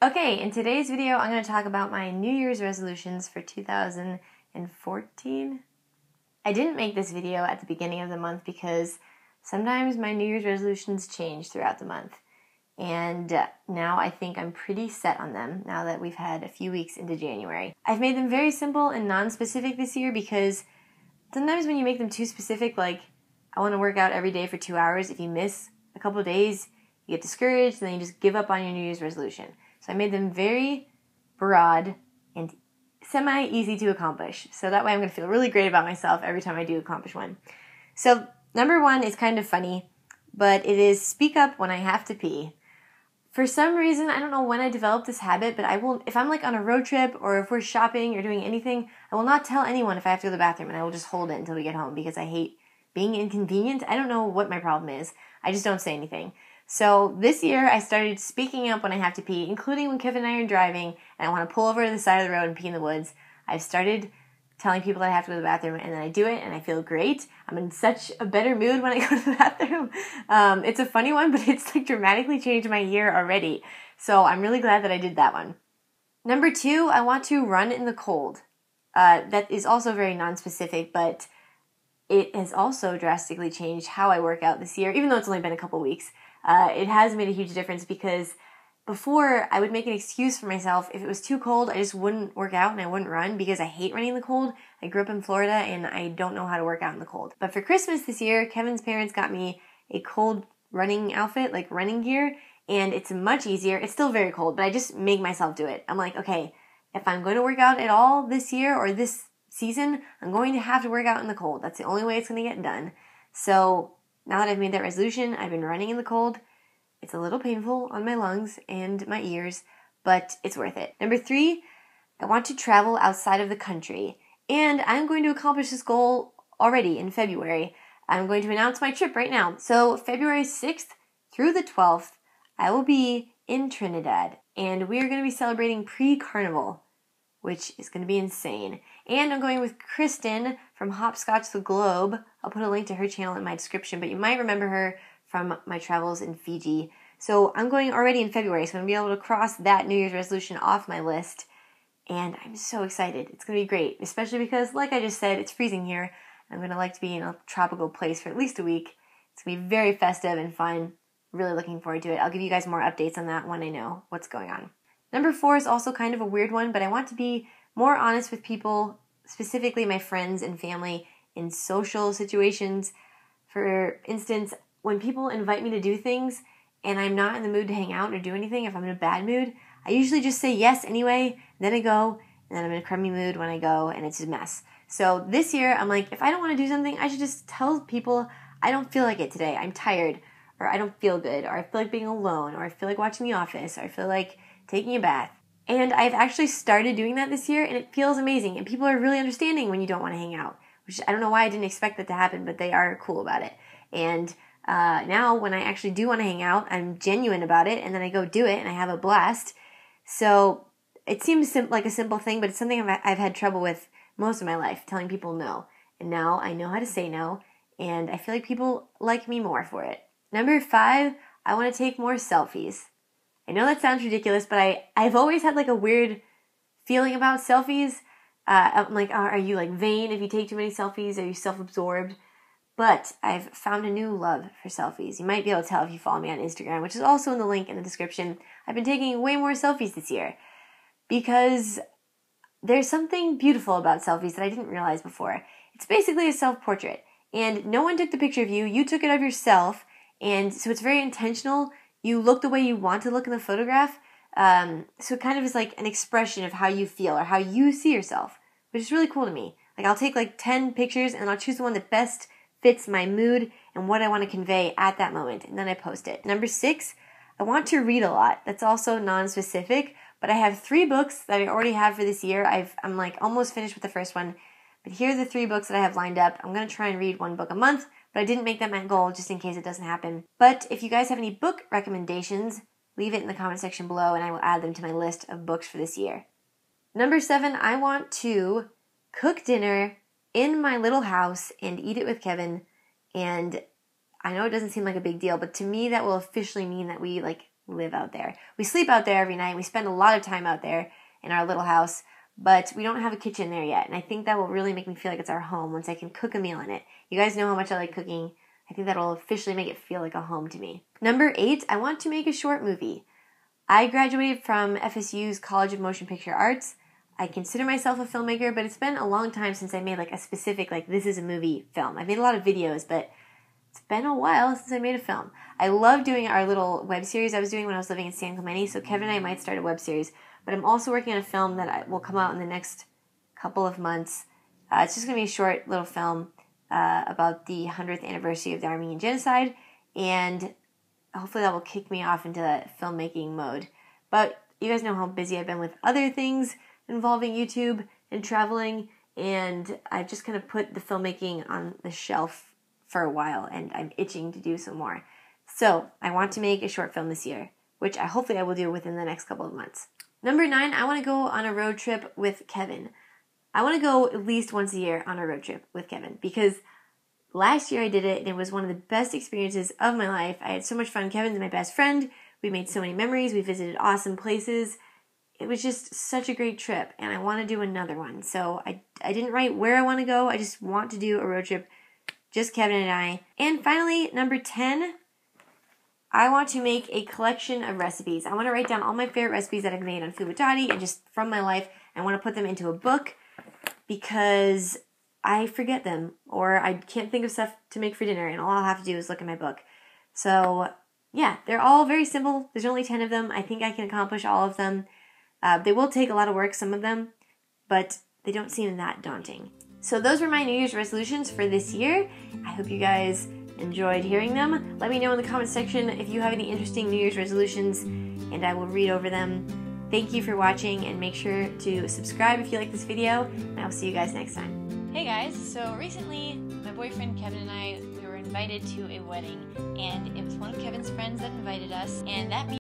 Okay, in today's video, I'm going to talk about my New Year's resolutions for 2014. I didn't make this video at the beginning of the month because sometimes my New Year's resolutions change throughout the month. And now I think I'm pretty set on them now that we've had a few weeks into January. I've made them very simple and non-specific this year because sometimes when you make them too specific, like I want to work out every day for 2 hours, if you miss a couple of days, you get discouraged and then you just give up on your New Year's resolution. So I made them very broad and semi-easy to accomplish. So that way I'm going to feel really great about myself every time I do accomplish one. So number one is kind of funny, but it is speak up when I have to pee. For some reason, I don't know when I developed this habit, but I will, if I'm like on a road trip or if we're shopping or doing anything, I will not tell anyone if I have to go to the bathroom, and I will just hold it until we get home because I hate being inconvenient. I don't know what my problem is. I just don't say anything. So this year I started speaking up when I have to pee, including when Kevin and I are driving and I want to pull over to the side of the road and pee in the woods. I've started telling people that I have to go to the bathroom, and then I do it and I feel great. I'm in such a better mood when I go to the bathroom. It's a funny one, but it's like dramatically changed my year already. So I'm really glad that I did that one. Number two, I want to run in the cold. That is also very non-specific, but it has also drastically changed how I work out this year, even though it's only been a couple weeks. It has made a huge difference because before I would make an excuse for myself. If it was too cold, I just wouldn't work out and I wouldn't run because I hate running in the cold. I grew up in Florida and I don't know how to work out in the cold. But for Christmas this year, Kevin's parents got me a cold running outfit, like running gear, and it's much easier. It's still very cold, but I just make myself do it. I'm like, okay, if I'm going to work out at all this year or this season, I'm going to have to work out in the cold. That's the only way it's going to get done. So now that I've made that resolution, I've been running in the cold. It's a little painful on my lungs and my ears, but it's worth it. Number three, I want to travel outside of the country. And I'm going to accomplish this goal already in February. I'm going to announce my trip right now. So February 6th through the 12th, I will be in Trinidad. And we are going to be celebrating pre-carnival, which is going to be insane. And I'm going with Kristen from Hopscotch the Globe. I'll put a link to her channel in my description, but you might remember her from my travels in Fiji. So I'm going already in February, so I'm going to be able to cross that New Year's resolution off my list. And I'm so excited. It's going to be great, especially because, like I just said, it's freezing here. I'm going to like to be in a tropical place for at least a week. It's going to be very festive and fun. Really looking forward to it. I'll give you guys more updates on that when I know what's going on. Number four is also kind of a weird one, but I want to be more honest with people, specifically my friends and family, in social situations. For instance, when people invite me to do things and I'm not in the mood to hang out or do anything, if I'm in a bad mood, I usually just say yes anyway, then I go, and then I'm in a crummy mood when I go, and it's a mess. So this year, I'm like, if I don't want to do something, I should just tell people I don't feel like it today, I'm tired, or I don't feel good, or I feel like being alone, or I feel like watching The Office, or I feel like taking a bath. And I've actually started doing that this year, and it feels amazing, and people are really understanding when you don't want to hang out, which I don't know why I didn't expect that to happen, but they are cool about it. And now when I actually do want to hang out, I'm genuine about it, and then I go do it, and I have a blast. So it seems like a simple thing, but it's something I've had trouble with most of my life, telling people no. And now I know how to say no, and I feel like people like me more for it. Number five, I want to take more selfies. I know that sounds ridiculous, but I've always had like a weird feeling about selfies. I'm like, are you like vain if you take too many selfies? Are you self-absorbed? But I've found a new love for selfies. You might be able to tell if you follow me on Instagram, which is also in the link in the description. I've been taking way more selfies this year because there's something beautiful about selfies that I didn't realize before. It's basically a self-portrait, and no one took the picture of you. You took it of yourself, and so it's very intentional. You look the way you want to look in the photograph, so it kind of is like an expression of how you feel or how you see yourself, which is really cool to me. Like I'll take like 10 pictures, and I'll choose the one that best fits my mood and what I want to convey at that moment, and then I post it. Number six, I want to read a lot. That's also non-specific, but I have 3 books that I already have for this year. I'm like almost finished with the first one, but here are the 3 books that I have lined up. I'm going to try and read 1 book a month, but I didn't make that my goal just in case it doesn't happen. But if you guys have any book recommendations, leave it in the comment section below and I will add them to my list of books for this year. Number 7, I want to cook dinner in my little house and eat it with Kevin. And I know it doesn't seem like a big deal, but to me that will officially mean that we like live out there. We sleep out there every night. We spend a lot of time out there in our little house, but we don't have a kitchen there yet. And I think that will really make me feel like it's our home once I can cook a meal in it. You guys know how much I like cooking. I think that'll officially make it feel like a home to me. Number 8, I want to make a short movie. I graduated from FSU's College of Motion Picture Arts. I consider myself a filmmaker, but it's been a long time since I made like a specific, like, this is a movie film. I've made a lot of videos, but it's been a while since I made a film. I love doing our little web series I was doing when I was living in San Clemente, so Kevin and I might start a web series, but I'm also working on a film that will come out in the next couple of months. It's just going to be a short little film about the 100th anniversary of the Armenian Genocide, and hopefully that will kick me off into filmmaking mode. But you guys know how busy I've been with other things involving YouTube and traveling, and I've just kind of put the filmmaking on the shelf for a while, and I'm itching to do some more. So I want to make a short film this year, which hopefully I will do within the next couple of months. Number 9, I want to go on a road trip with Kevin. I want to go at least once a year on a road trip with Kevin, because last year I did it, and it was one of the best experiences of my life. I had so much fun. Kevin's my best friend. We made so many memories. We visited awesome places. It was just such a great trip, and I want to do another one. So I didn't write where I want to go. I just want to do a road trip, just Kevin and I. And finally, number 10, I want to make a collection of recipes. I want to write down all my favorite recipes that I've made on Fubatati and just from my life. I want to put them into a book because I forget them, or I can't think of stuff to make for dinner, and all I'll have to do is look in my book. So yeah, they're all very simple. There's only 10 of them. I think I can accomplish all of them. They will take a lot of work, some of them, but they don't seem that daunting. So those were my New Year's resolutions for this year. I hope you guys enjoyed hearing them. Let me know in the comment section if you have any interesting New Year's resolutions, and I will read over them. Thank you for watching, and make sure to subscribe if you like this video, and I will see you guys next time. Hey guys, so recently my boyfriend Kevin and I, we were invited to a wedding, and it was one of Kevin's friends that invited us, and that means